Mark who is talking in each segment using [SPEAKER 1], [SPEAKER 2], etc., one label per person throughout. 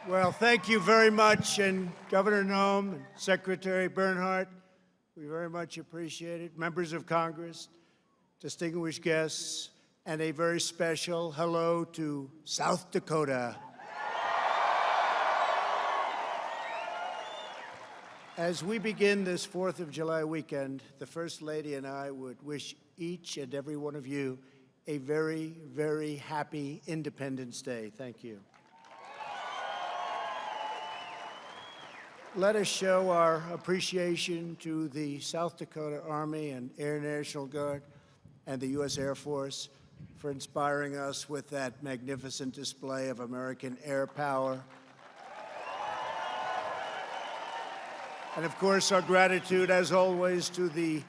[SPEAKER 1] Well, thank you very much, and Governor Noem and Secretary Bernhardt, we very much appreciate it. Members of Congress, distinguished guests, and a very special hello to South Dakota. As we begin this 4th of July weekend, the First Lady and I would wish each and every one of you a very, very happy Independence Day. Thank you. Let us show our appreciation to the South Dakota Army and Air National Guard and the U.S. Air Force for inspiring us with that magnificent display of American air power. And of course, our gratitude, as always, to the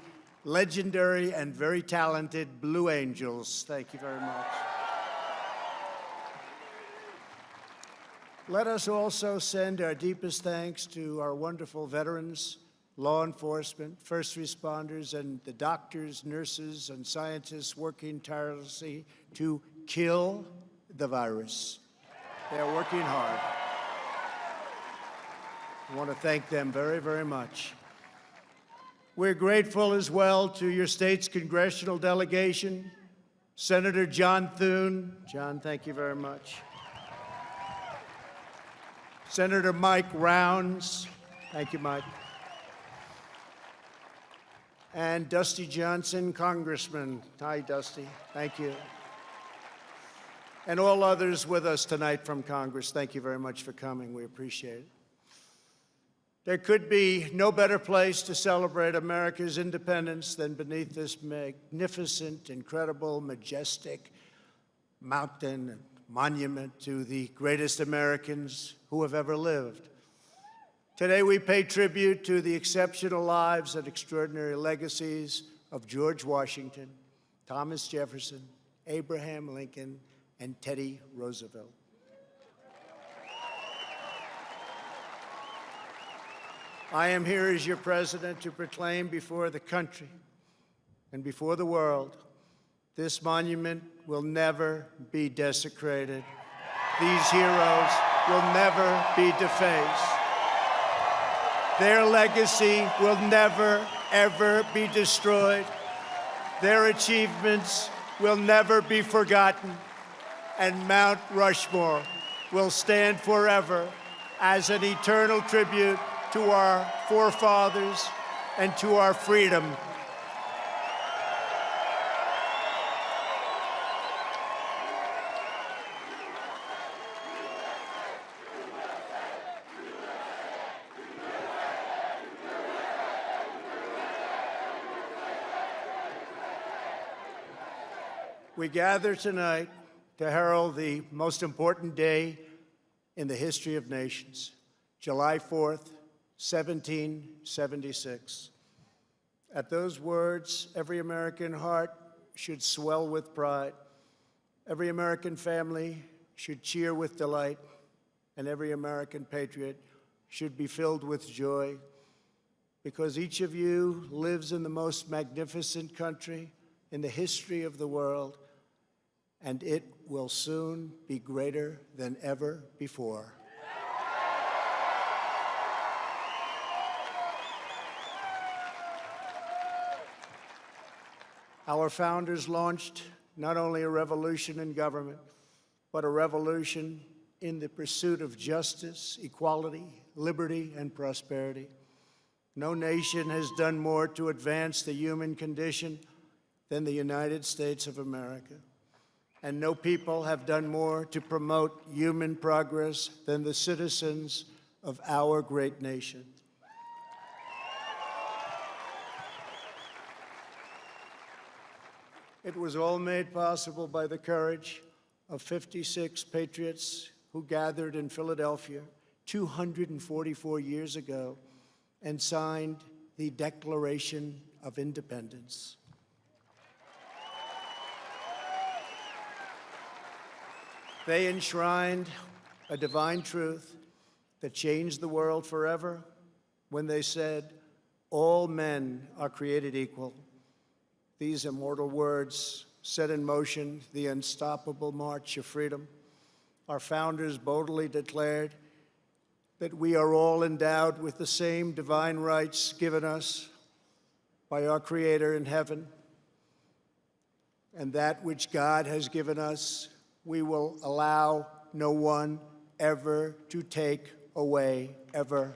[SPEAKER 1] legendary and very talented Blue Angels. Thank you very much. Let us also send our deepest thanks to our wonderful veterans, law enforcement, first responders, and the doctors, nurses, and scientists working tirelessly to kill the virus. They are working hard. I want to thank them very, very much. We're grateful as well to your state's congressional delegation, Senator John Thune. John, thank you very much. Senator Mike Rounds. Thank you, Mike. And Dusty Johnson, Congressman. Hi, Dusty. Thank you. And all others with us tonight from Congress, thank you very much for coming. We appreciate it. There could be no better place to celebrate America's independence than beneath this magnificent, incredible, majestic mountain and monument to the greatest Americans who have ever lived. Today, we pay tribute to the exceptional lives and extraordinary legacies of George Washington, Thomas Jefferson, Abraham Lincoln, and Teddy Roosevelt. I am here as your president to proclaim before the country and before the world, this monument will never be desecrated. These heroes will never be defaced. Their legacy will never, ever be destroyed. Their achievements will never be forgotten. And Mount Rushmore will stand forever as an eternal tribute to our forefathers and to our freedom. We gather tonight to herald the most important day in the history of nations, July 4th, 1776. At those words, every American heart should swell with pride. Every American family should cheer with delight, and every American patriot should be filled with joy, because each of you lives in the most magnificent country in the history of the world, and it will soon be greater than ever before. Our founders launched not only a revolution in government, but a revolution in the pursuit of justice, equality, liberty, and prosperity. No nation has done more to advance the human condition than the United States of America. And no people have done more to promote human progress than the citizens of our great nation. It was all made possible by the courage of 56 patriots who gathered in Philadelphia 244 years ago and signed the Declaration of Independence. They enshrined a divine truth that changed the world forever when they said, "All men are created equal." These immortal words set in motion the unstoppable march of freedom. Our founders boldly declared that we are all endowed with the same divine rights given us by our Creator in heaven, and that which God has given us, we will allow no one ever to take away, ever.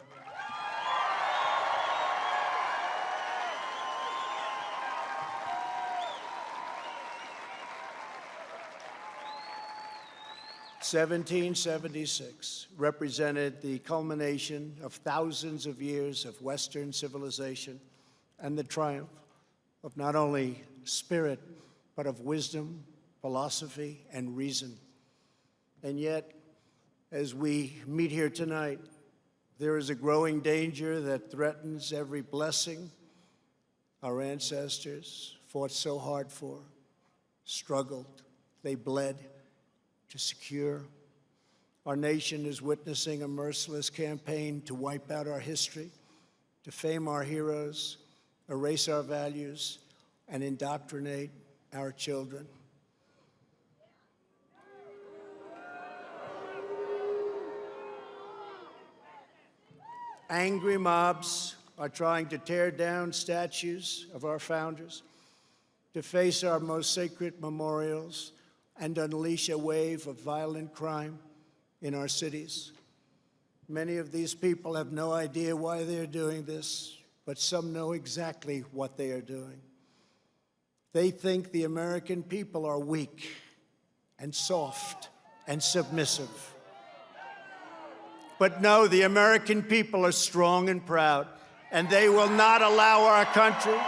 [SPEAKER 1] (1776) represented the culmination of thousands of years of Western civilization and the triumph of not only spirit, but of wisdom, philosophy, and reason. And yet, as we meet here tonight, there is a growing danger that threatens every blessing our ancestors fought so hard for, struggled, they bled to secure. Our nation is witnessing a merciless campaign to wipe out our history, defame our heroes, erase our values, and indoctrinate our children. Angry mobs are trying to tear down statues of our founders, deface our most sacred memorials, and unleash a wave of violent crime in our cities. Many of these people have no idea why they're doing this, but some know exactly what they are doing. They think the American people are weak and soft and submissive. But no, the American people are strong and proud, and they will not allow our country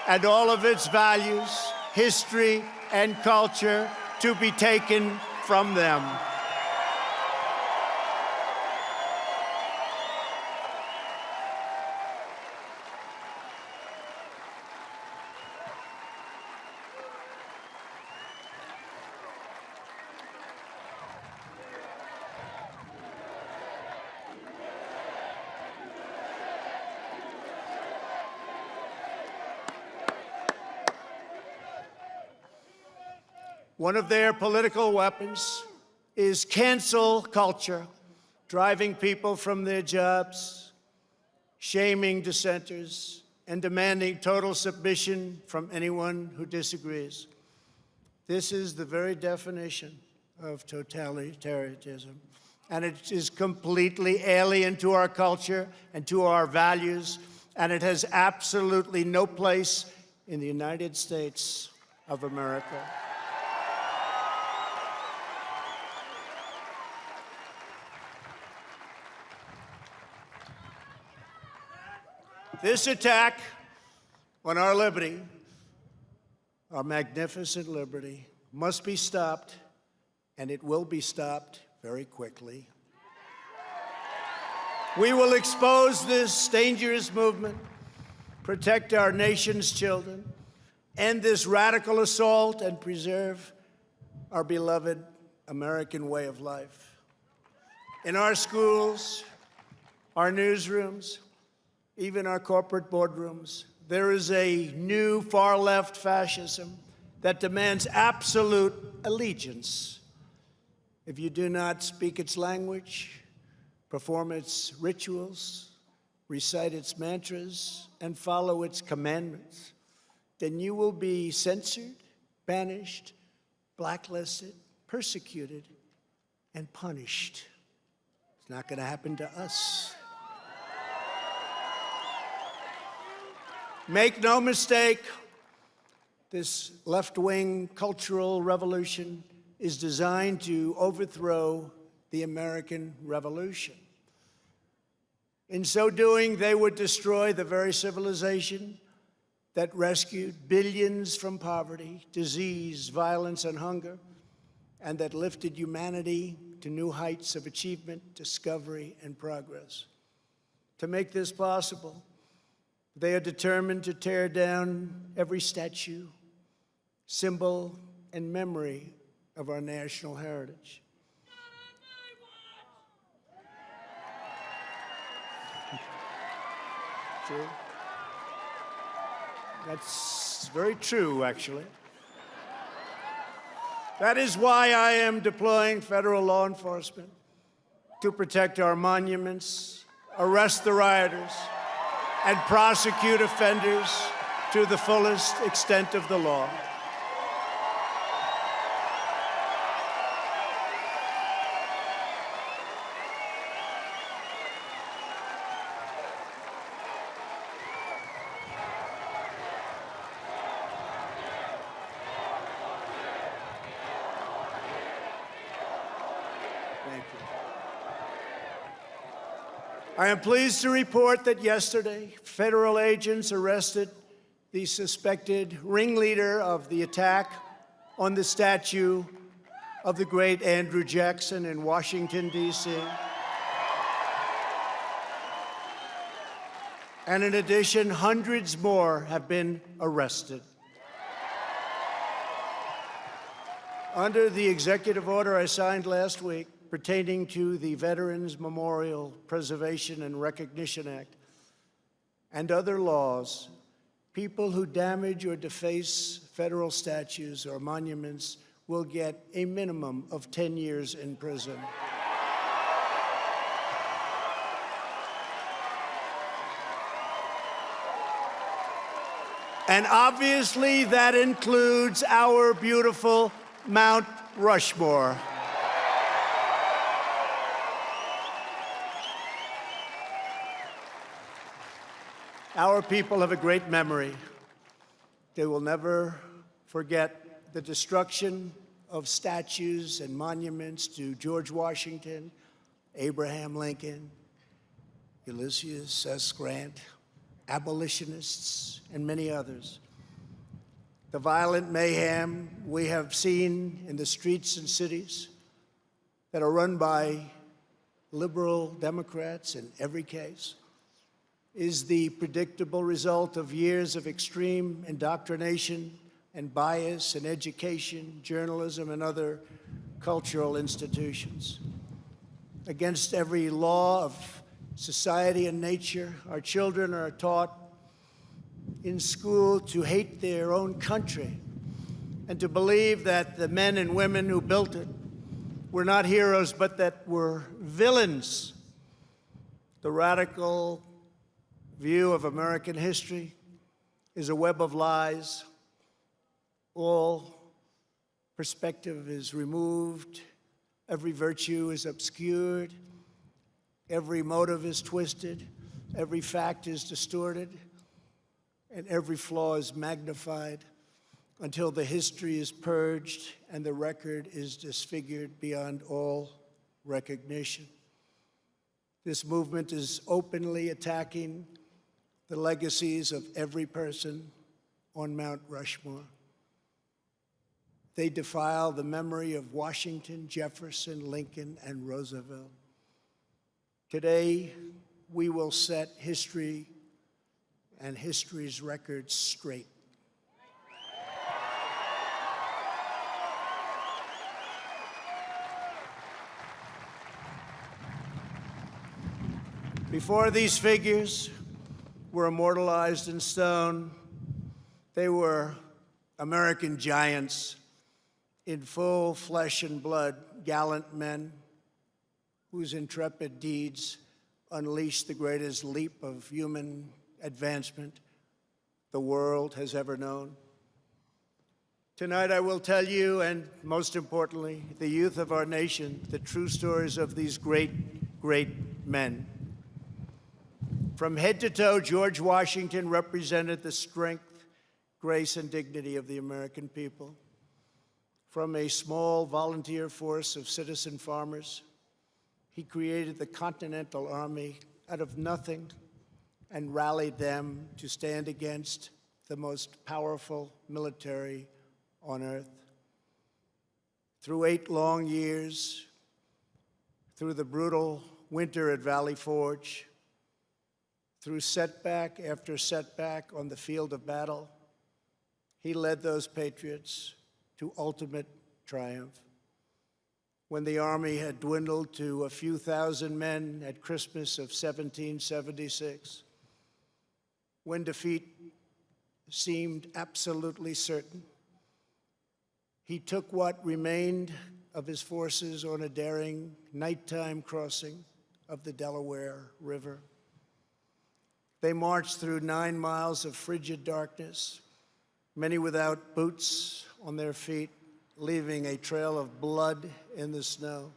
[SPEAKER 1] and all of its values, history, and culture to be taken from them. One of their political weapons is cancel culture, driving people from their jobs, shaming dissenters, and demanding total submission from anyone who disagrees. This is the very definition of totalitarianism, and it is completely alien to our culture and to our values, and it has absolutely no place in the United States of America. This attack on our liberty, our magnificent liberty, must be stopped, and it will be stopped very quickly. We will expose this dangerous movement, protect our nation's children, end this radical assault, and preserve our beloved American way of life. In our schools, our newsrooms, even our corporate boardrooms, there is a new far-left fascism that demands absolute allegiance. If you do not speak its language, perform its rituals, recite its mantras, and follow its commandments, then you will be censored, banished, blacklisted, persecuted, and punished. It's not going to happen to us. Make no mistake, this left-wing cultural revolution is designed to overthrow the American Revolution. In so doing, they would destroy the very civilization that rescued billions from poverty, disease, violence, and hunger, and that lifted humanity to new heights of achievement, discovery, and progress. To make this possible, they are determined to tear down every statue, symbol, and memory of our national heritage. True. That's very true, actually. That is why I am deploying federal law enforcement to protect our monuments, arrest the rioters, and prosecute offenders to the fullest extent of the law. Thank you. I am pleased to report that yesterday, federal agents arrested the suspected ringleader of the attack on the statue of the great Andrew Jackson in Washington, D.C. And in addition, hundreds more have been arrested. Under the executive order I signed last week pertaining to the Veterans Memorial Preservation and Recognition Act and other laws, people who damage or deface federal statues or monuments will get a minimum of 10 years in prison. And obviously that includes our beautiful Mount Rushmore. Our people have a great memory. They will never forget the destruction of statues and monuments to George Washington, Abraham Lincoln, Ulysses S. Grant, abolitionists, and many others. The violent mayhem we have seen in the streets and cities that are run by liberal Democrats in every case is the predictable result of years of extreme indoctrination and bias in education, journalism, and other cultural institutions. Against every law of society and nature, our children are taught in school to hate their own country and to believe that the men and women who built it were not heroes, but that were villains. The radical view of American history is a web of lies. All perspective is removed. Every virtue is obscured. Every motive is twisted. Every fact is distorted. And every flaw is magnified until the history is purged and the record is disfigured beyond all recognition. This movement is openly attacking the legacies of every person on Mount Rushmore. They defile the memory of Washington, Jefferson, Lincoln, and Roosevelt. Today, we will set history and history's records straight. Before these figures were immortalized in stone, they were American giants in full flesh and blood, gallant men whose intrepid deeds unleashed the greatest leap of human advancement the world has ever known. Tonight I will tell you, and most importantly, the youth of our nation, the true stories of these great, great men. From head to toe, George Washington represented the strength, grace, and dignity of the American people. From a small volunteer force of citizen farmers, he created the Continental Army out of nothing and rallied them to stand against the most powerful military on earth. Through 8 long years, through the brutal winter at Valley Forge, through setback after setback on the field of battle, he led those patriots to ultimate triumph. When the Army had dwindled to a few thousand men at Christmas of 1776, when defeat seemed absolutely certain, he took what remained of his forces on a daring nighttime crossing of the Delaware River. They marched through 9 miles of frigid darkness, many without boots on their feet, leaving a trail of blood in the snow.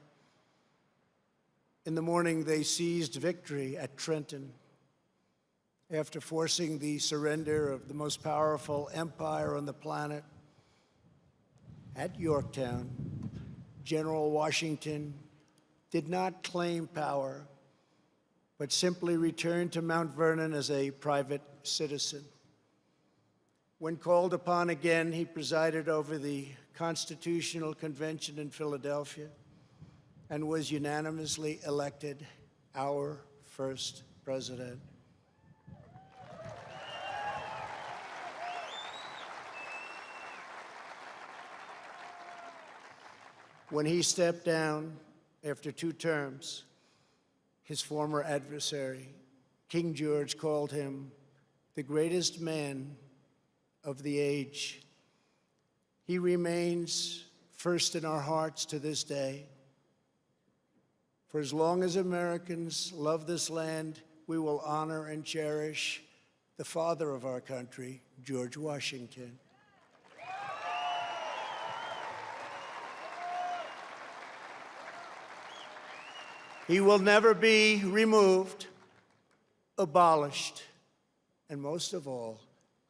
[SPEAKER 1] In the morning, they seized victory at Trenton after forcing the surrender of the most powerful empire on the planet. At Yorktown, General Washington did not claim power, but simply returned to Mount Vernon as a private citizen. When called upon again, he presided over the Constitutional Convention in Philadelphia and was unanimously elected our first president. When he stepped down after 2 terms, his former adversary, King George, called him the greatest man of the age. He remains first in our hearts to this day. For as long as Americans love this land, we will honor and cherish the father of our country, George Washington. He will never be removed, abolished, and most of all,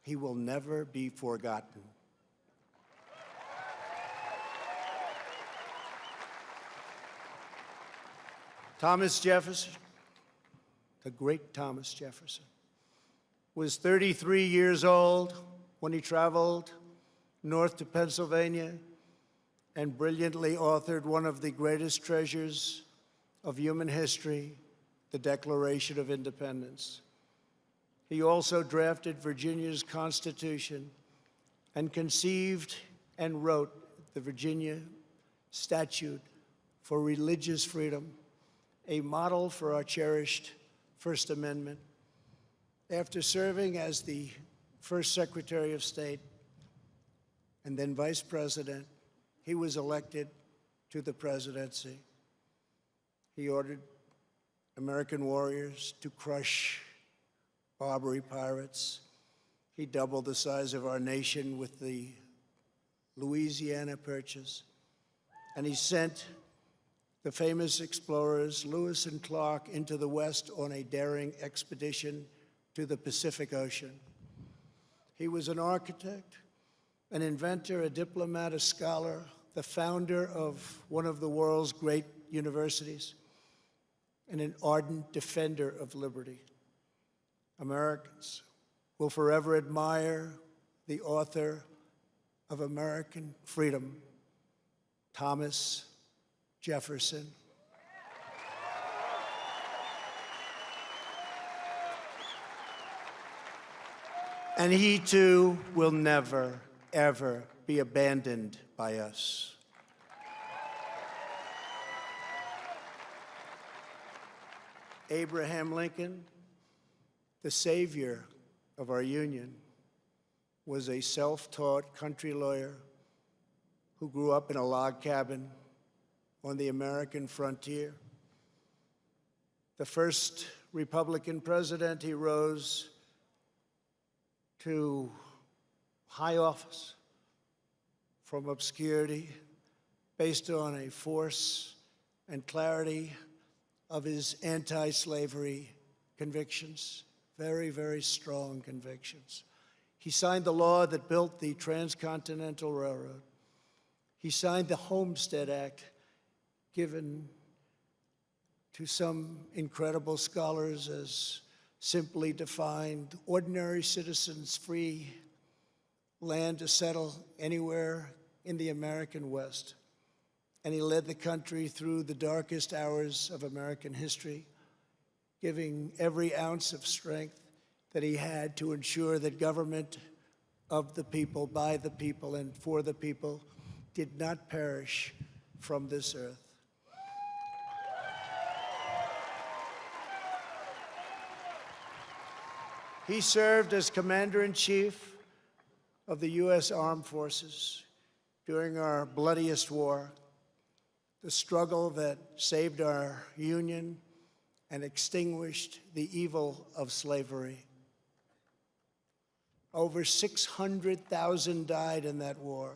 [SPEAKER 1] he will never be forgotten. Thomas Jefferson, the great Thomas Jefferson, was 33 years old when he traveled north to Pennsylvania and brilliantly authored one of the greatest treasures of human history, the Declaration of Independence. He also drafted Virginia's Constitution and conceived and wrote the Virginia Statute for Religious Freedom, a model for our cherished First Amendment. After serving as the first Secretary of State and then Vice President, he was elected to the presidency. He ordered American warriors to crush Barbary pirates. He doubled the size of our nation with the Louisiana Purchase. And he sent the famous explorers Lewis and Clark into the West on a daring expedition to the Pacific Ocean. He was an architect, an inventor, a diplomat, a scholar, the founder of one of the world's great universities, and an ardent defender of liberty. Americans will forever admire the author of American freedom, Thomas Jefferson. And he too will never, ever be abandoned by us. Abraham Lincoln, the savior of our Union, was a self-taught country lawyer who grew up in a log cabin on the American frontier. The first Republican president, he rose to high office from obscurity based on a force and clarity of his anti-slavery convictions, very, very strong convictions. He signed the law that built the Transcontinental Railroad. He signed the Homestead Act, given to some incredible scholars as simply defined ordinary citizens free land to settle anywhere in the American West. And he led the country through the darkest hours of American history, giving every ounce of strength that he had to ensure that government of the people, by the people, and for the people did not perish from this earth. He served as Commander-in-Chief of the U.S. Armed Forces during our bloodiest war, the struggle that saved our Union and extinguished the evil of slavery. Over 600,000 died in that war.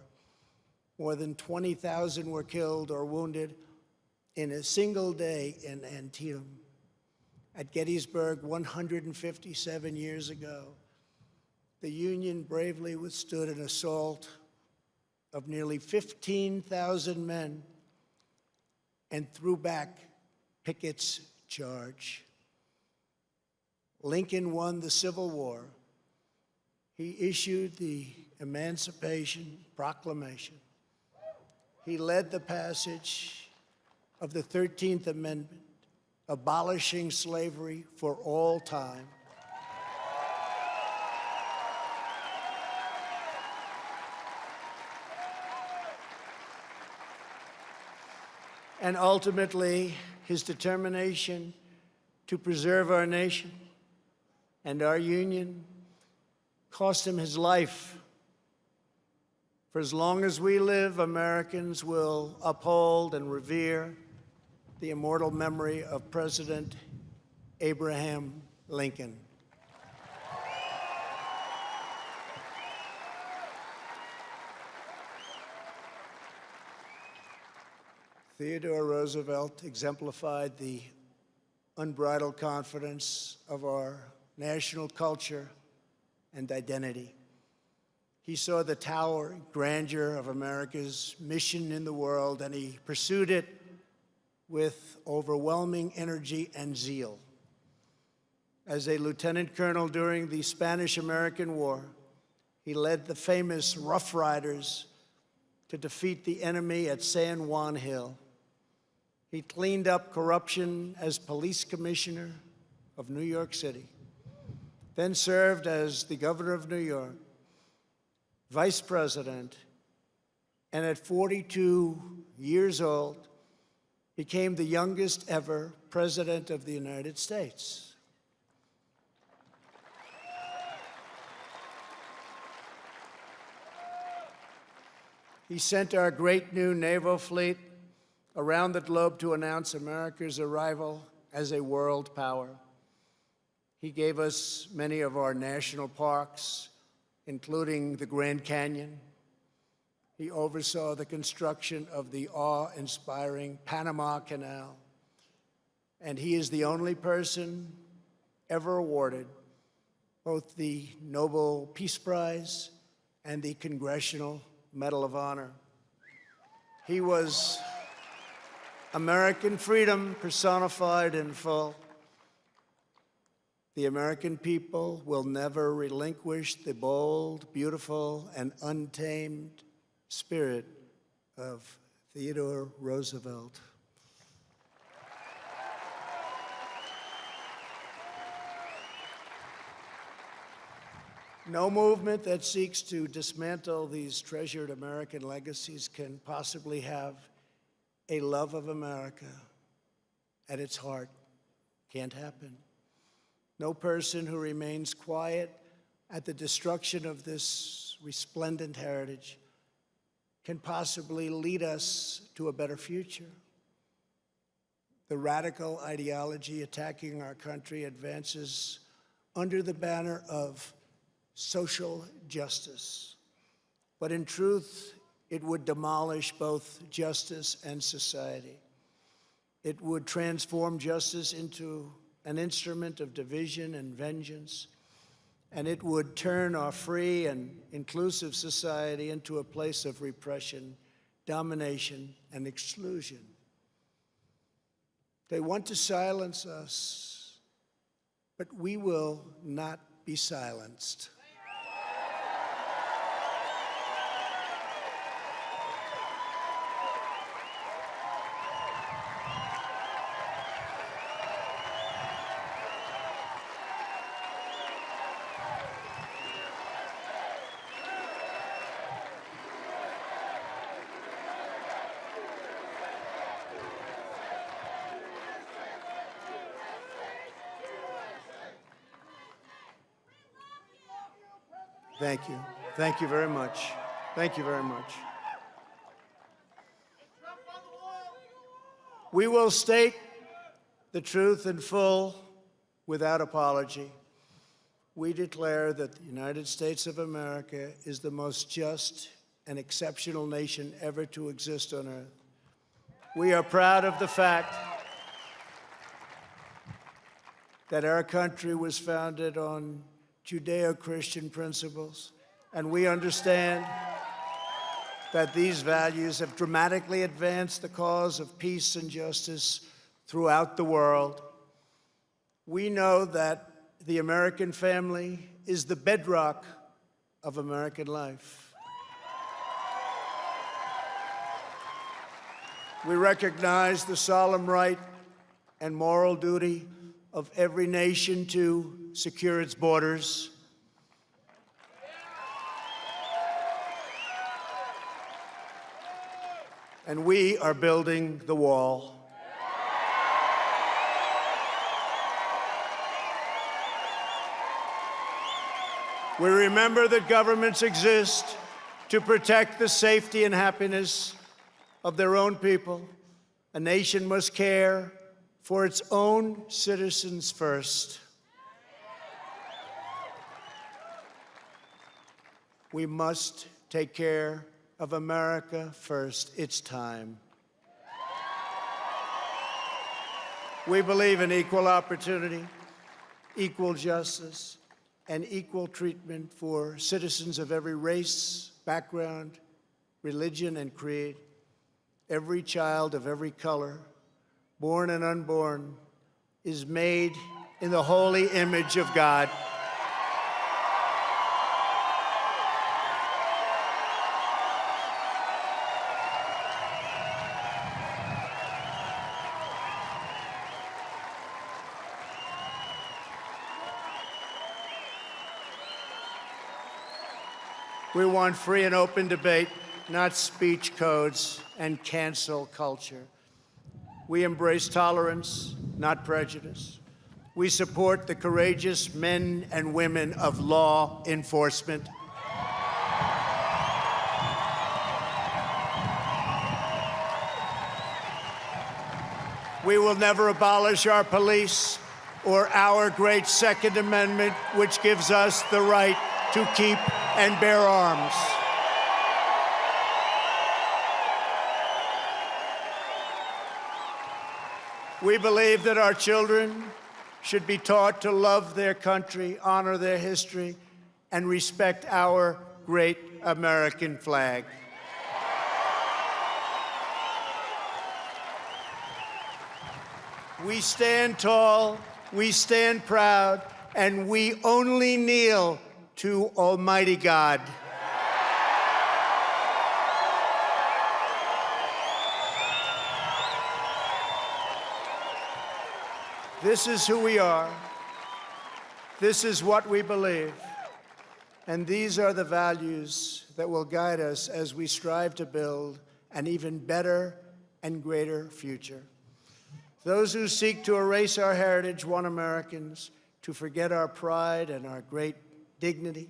[SPEAKER 1] More than 20,000 were killed or wounded in a single day in Antietam. At Gettysburg 157 years ago, the Union bravely withstood an assault of nearly 15,000 men and threw back Pickett's charge. Lincoln won the Civil War. He issued the Emancipation Proclamation. He led the passage of the 13th Amendment, abolishing slavery for all time. And ultimately, his determination to preserve our nation and our Union cost him his life. For as long as we live, Americans will uphold and revere the immortal memory of President Abraham Lincoln. Theodore Roosevelt exemplified the unbridled confidence of our national culture and identity. He saw the towering grandeur of America's mission in the world, and he pursued it with overwhelming energy and zeal. As a lieutenant colonel during the Spanish-American War, he led the famous Rough Riders to defeat the enemy at San Juan Hill. He cleaned up corruption as police commissioner of New York City, then served as the governor of New York, vice president, and at 42 years old, became the youngest ever president of the United States. He sent our great new naval fleet around the globe to announce America's arrival as a world power. He gave us many of our national parks, including the Grand Canyon. He oversaw the construction of the awe-inspiring Panama Canal. And he is the only person ever awarded both the Nobel Peace Prize and the Congressional Medal of Honor. He was American freedom personified in full. The American people will never relinquish the bold, beautiful, and untamed spirit of Theodore Roosevelt. No movement that seeks to dismantle these treasured American legacies can possibly have a love of America at its heart. Can't happen. No person who remains quiet at the destruction of this resplendent heritage can possibly lead us to a better future. The radical ideology attacking our country advances under the banner of social justice. But in truth, it would demolish both justice and society. It would transform justice into an instrument of division and vengeance, and it would turn our free and inclusive society into a place of repression, domination, and exclusion. They want to silence us, but we will not be silenced. Thank you. Thank you very much. Thank you very much. We will state the truth in full without apology. We declare that the United States of America is the most just and exceptional nation ever to exist on earth. We are proud of the fact that our country was founded on Judeo-Christian principles, and we understand that these values have dramatically advanced the cause of peace and justice throughout the world. We know that the American family is the bedrock of American life. We recognize the solemn right and moral duty of every nation to secure its borders. And we are building the wall. We remember that governments exist to protect the safety and happiness of their own people. A nation must care for its own citizens first. We must take care of America first. It's time. We believe in equal opportunity, equal justice, and equal treatment for citizens of every race, background, religion, and creed. Every child of every color, born and unborn, is made in the holy image of God. We want free and open debate, not speech codes and cancel culture. We embrace tolerance, not prejudice. We support the courageous men and women of law enforcement. We will never abolish our police or our great Second Amendment, which gives us the right to keep and bear arms. We believe that our children should be taught to love their country, honor their history, and respect our great American flag. We stand tall, we stand proud, and we only kneel to Almighty God. This is who we are. This is what we believe. And these are the values that will guide us as we strive to build an even better and greater future. Those who seek to erase our heritage want Americans to forget our pride and our great dignity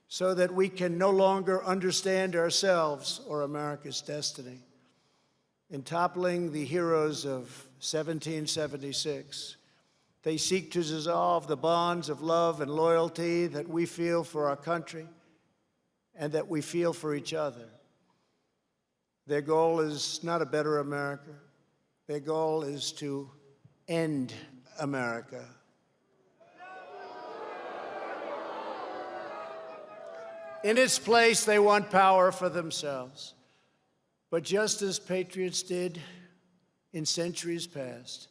[SPEAKER 1] so that we can no longer understand ourselves or America's destiny. In toppling the heroes of 1776, they seek to dissolve the bonds of love and loyalty that we feel for our country and that we feel for each other. Their goal is not a better America. Their goal is to end America. In its place, they want power for themselves. But just as patriots did in centuries past,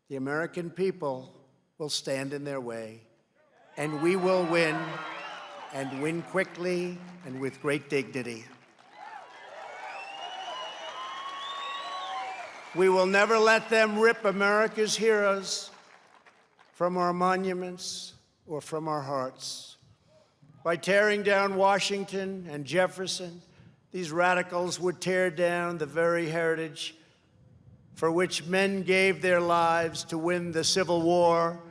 [SPEAKER 1] the American people will stand in their way, and we will win, and win quickly and with great dignity. We will never let them rip America's heroes from our monuments or from our hearts. By tearing down Washington and Jefferson, these radicals would tear down the very heritage for which men gave their lives to win the Civil War.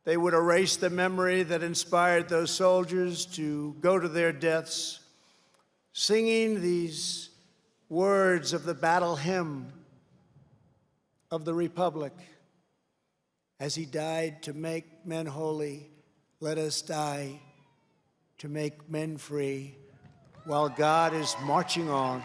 [SPEAKER 1] They would erase the memory that inspired those soldiers to go to their deaths, singing these words of the battle hymn of the Republic. As he died to make men holy, let us die to make men free while God is marching on.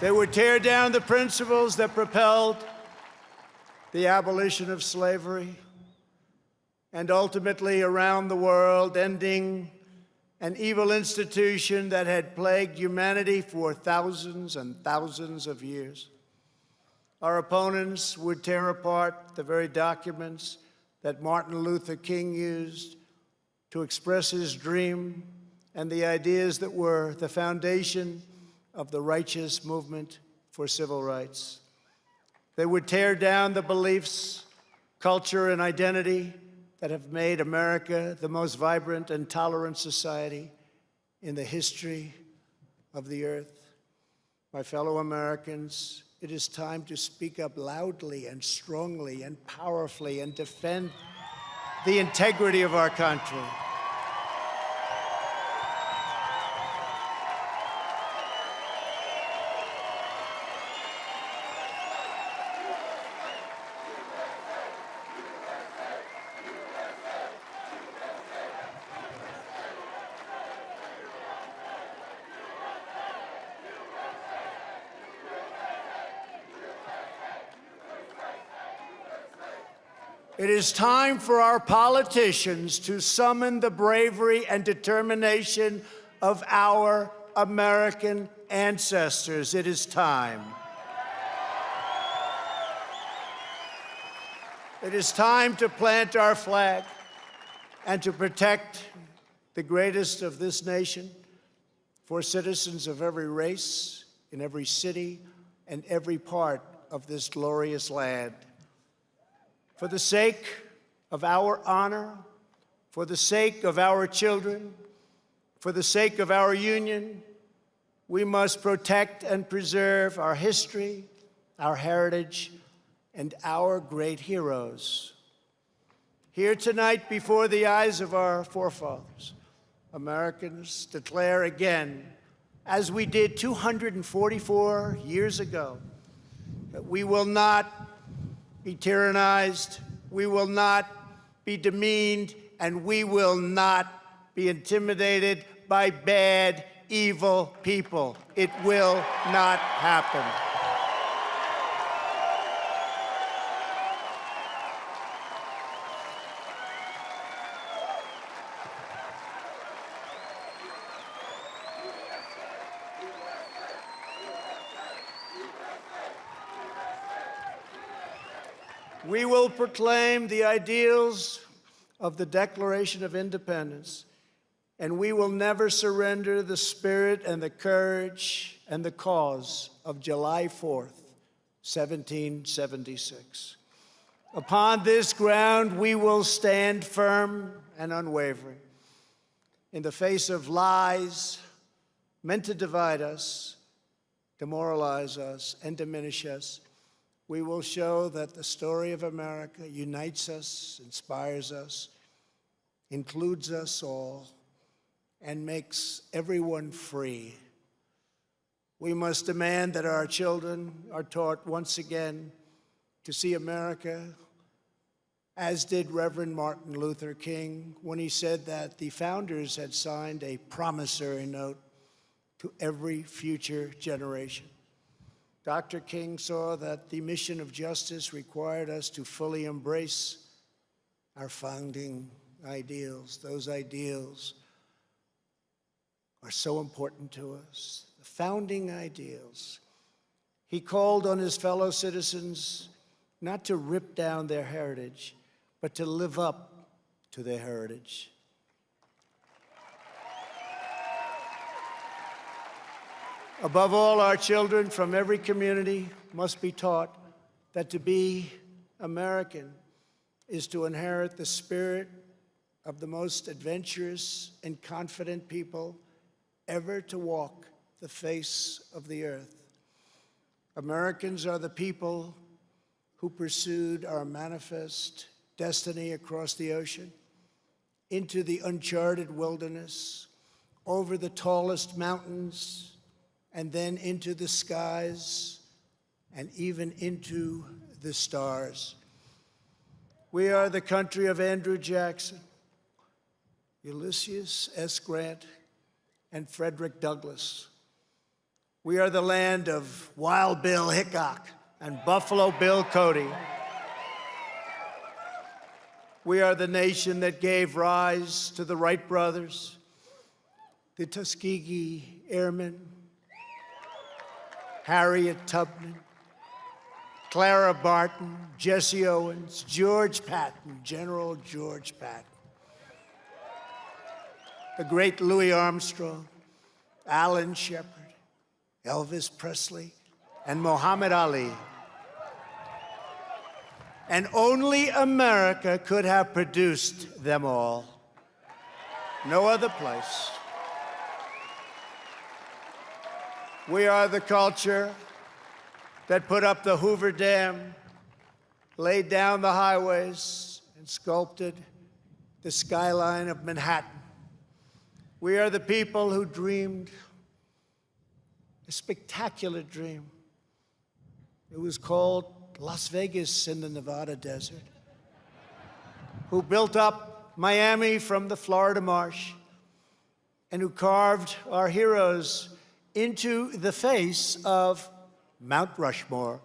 [SPEAKER 1] They would tear down the principles that propelled the abolition of slavery and ultimately around the world, ending an evil institution that had plagued humanity for thousands and thousands of years. Our opponents would tear apart the very documents that Martin Luther King used to express his dream and the ideas that were the foundation of the righteous movement for civil rights. They would tear down the beliefs, culture, and identity that have made America the most vibrant and tolerant society in the history of the earth. My fellow Americans, it is time to speak up loudly and strongly and powerfully and defend the integrity of our country. It is time for our politicians to summon the bravery and determination of our American ancestors. It is time. It is time to plant our flag and to protect the greatest of this nation for citizens of every race, in every city, and every part of this glorious land. For the sake of our honor, for the sake of our children, for the sake of our union, we must protect and preserve our history, our heritage, and our great heroes. Here tonight, before the eyes of our forefathers, Americans declare again, as we did 244 years ago, that we will not be tyrannized, we will not be demeaned, and we will not be intimidated by bad, evil people. It will not happen. We will proclaim the ideals of the Declaration of Independence, and we will never surrender the spirit and the courage and the cause of July 4th, 1776. Upon this ground, we will stand firm and unwavering. In the face of lies meant to divide us, demoralize us, and diminish us, we will show that the story of America unites us, inspires us, includes us all, and makes everyone free. We must demand that our children are taught once again to see America, as did Reverend Martin Luther King when he said that the founders had signed a promissory note to every future generation. Dr. King saw that the mission of justice required us to fully embrace our founding ideals. Those ideals are so important to us, the founding ideals. He called on his fellow citizens not to rip down their heritage, but to live up to their heritage. Above all, our children from every community must be taught that to be American is to inherit the spirit of the most adventurous and confident people ever to walk the face of the earth. Americans are the people who pursued our manifest destiny across the ocean, into the uncharted wilderness, over the tallest mountains, and then into the skies, and even into the stars. We are the country of Andrew Jackson, Ulysses S. Grant, and Frederick Douglass. We are the land of Wild Bill Hickok and Buffalo Bill Cody. We are the nation that gave rise to the Wright brothers, the Tuskegee Airmen, Harriet Tubman, Clara Barton, Jesse Owens, George Patton, General George Patton, the great Louis Armstrong, Alan Shepard, Elvis Presley, and Muhammad Ali. And only America could have produced them all. No other place. We are the culture that put up the Hoover Dam, laid down the highways, and sculpted the skyline of Manhattan. We are the people who dreamed a spectacular dream. It was called Las Vegas in the Nevada desert, who built up Miami from the Florida marsh, and who carved our heroes into the face of Mount Rushmore.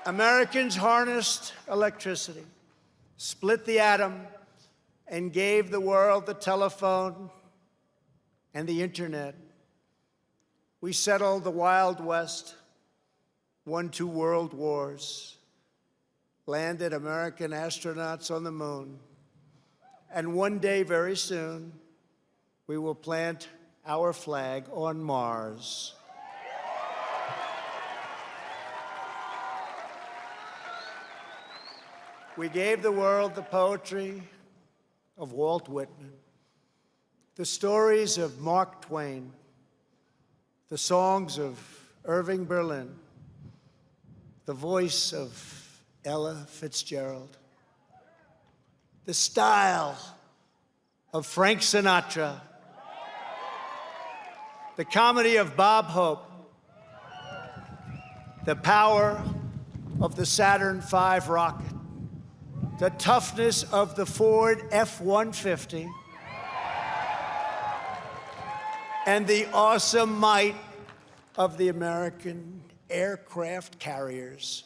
[SPEAKER 1] Americans harnessed electricity, split the atom, and gave the world the telephone and the internet. We settled the Wild West, won 2 world wars, landed American astronauts on the moon, and one day, very soon, we will plant our flag on Mars. We gave the world the poetry of Walt Whitman, the stories of Mark Twain, the songs of Irving Berlin, the voice of Ella Fitzgerald, the style of Frank Sinatra, the comedy of Bob Hope, the power of the Saturn V rocket, the toughness of the Ford F-150, and the awesome might of the American aircraft carriers.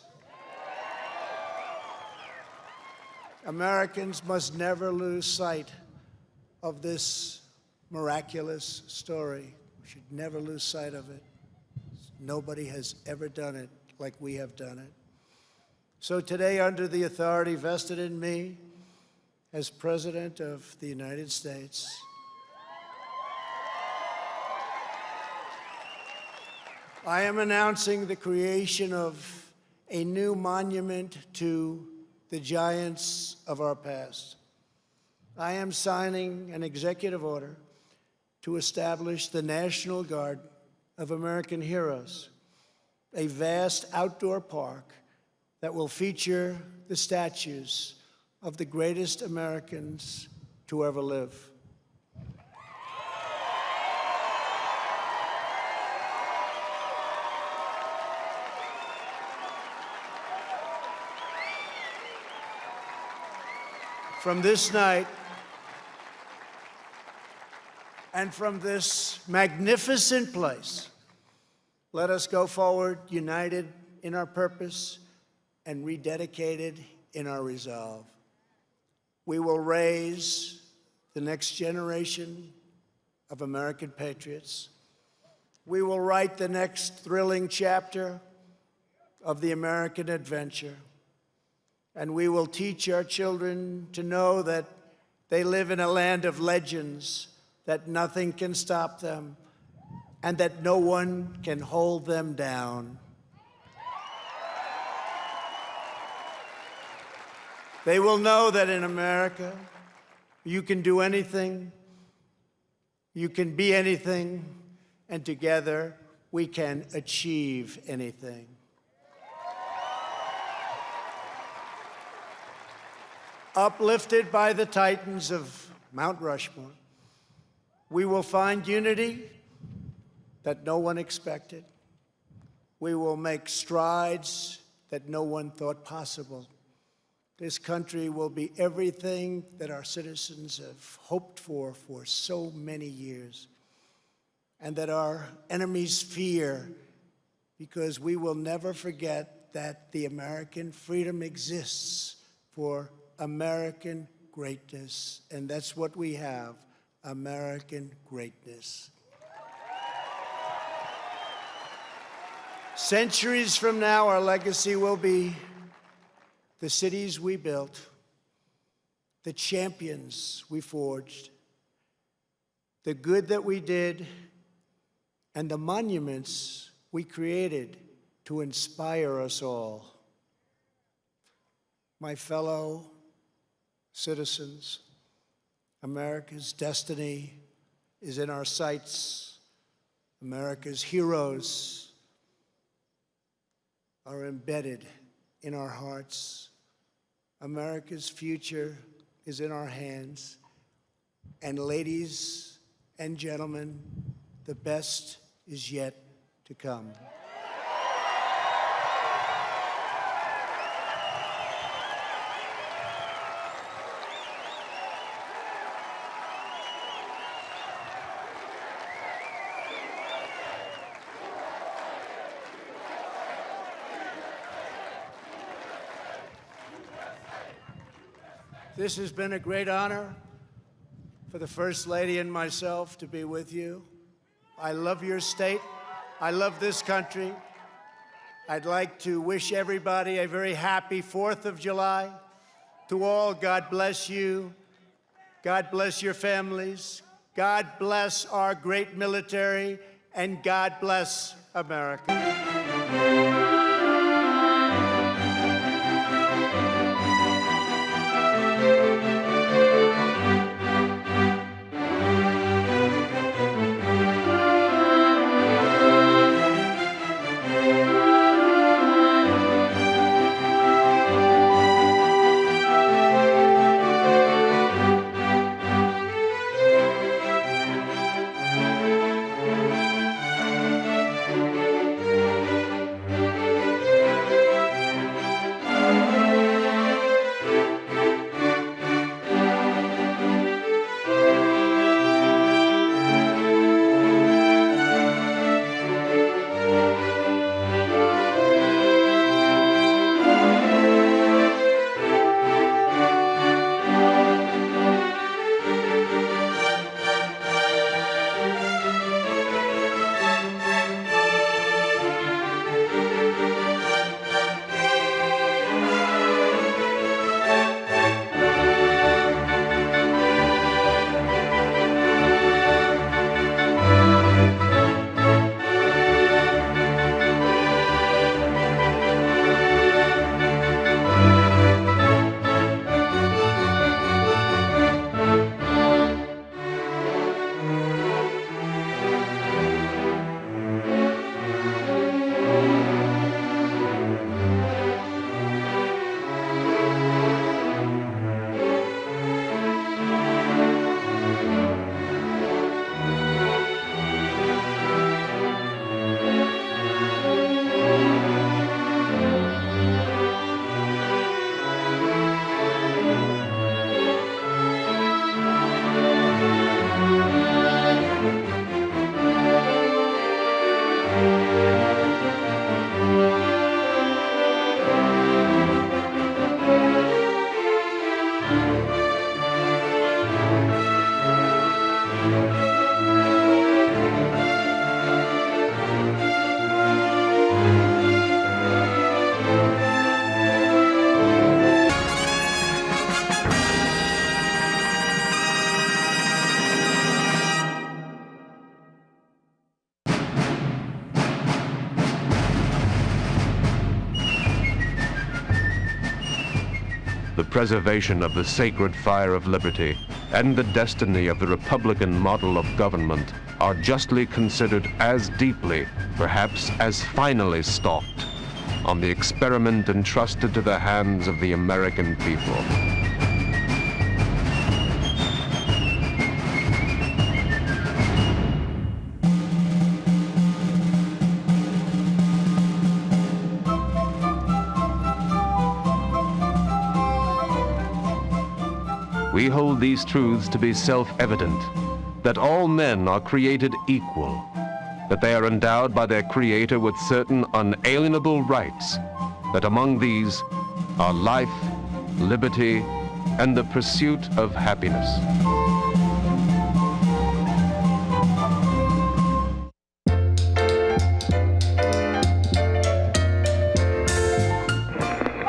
[SPEAKER 1] Americans must never lose sight of this miraculous story. We should never lose sight of it. Nobody has ever done it like we have done it. So today, under the authority vested in me as President of the United States, I am announcing the creation of a new monument to the giants of our past. I am signing an executive order to establish the National Guard of American Heroes, a vast outdoor park that will feature the statues of the greatest Americans to ever live. From this night, and from this magnificent place, let us go forward united in our purpose and rededicated in our resolve. We will raise the next generation of American patriots. We will write the next thrilling chapter of the American adventure. And we will teach our children to know that they live in a land of legends, that nothing can stop them, and that no one can hold them down. They will know that in America, you can do anything, you can be anything, and together we can achieve anything. Uplifted by the titans of Mount Rushmore, we will find unity that no one expected. We will make strides that no one thought possible. This country will be everything that our citizens have hoped for so many years, and that our enemies fear, because we will never forget that the American freedom exists for American greatness, and that's what we have, American greatness. Centuries from now, our legacy will be the cities we built, the champions we forged, the good that we did, and the monuments we created to inspire us all. My fellow citizens, America's destiny is in our sights. America's heroes are embedded in our hearts. America's future is in our hands. And ladies and gentlemen, the best is yet to come. This has been a great honor for the First Lady and myself to be with you. I love your state. I love this country. I'd like to wish everybody a very happy 4th of July. To all, God bless you. God bless your families. God bless our great military. And God bless America.
[SPEAKER 2] preservation of the sacred fire of liberty and the destiny of the Republican model of government are justly considered as deeply, perhaps as finally stalked, on the experiment entrusted to the hands of the American people. We hold these truths to be self-evident, that all men are created equal, that they are endowed by their Creator with certain unalienable rights, that among these are life, liberty, and the pursuit of happiness.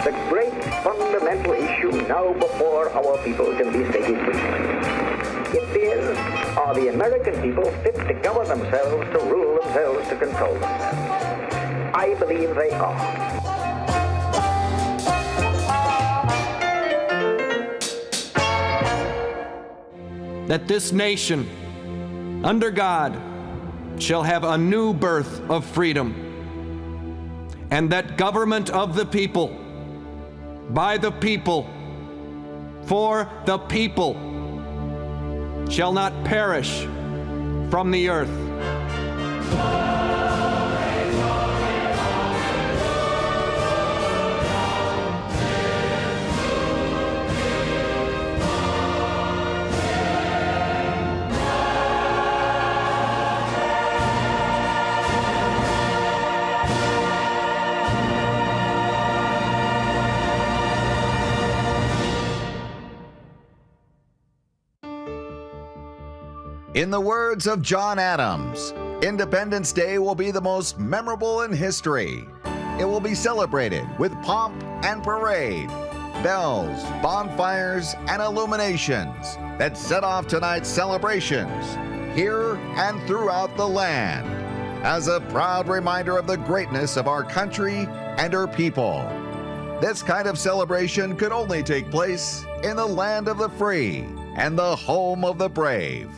[SPEAKER 3] The great fundamental issue now before our people can be stated briefly. It is, are the American people fit to govern themselves, to rule themselves, to control themselves? I believe they are.
[SPEAKER 4] That this nation, under God, shall have a new birth of freedom, and that government of the people, by the people, for the people, shall not perish from the earth.
[SPEAKER 5] In the words of John Adams, Independence Day will be the most memorable in history. It will be celebrated with pomp and parade, bells, bonfires, and illuminations that set off tonight's celebrations here and throughout the land as a proud reminder of the greatness of our country and her people. This kind of celebration could only take place in the land of the free and the home of the brave.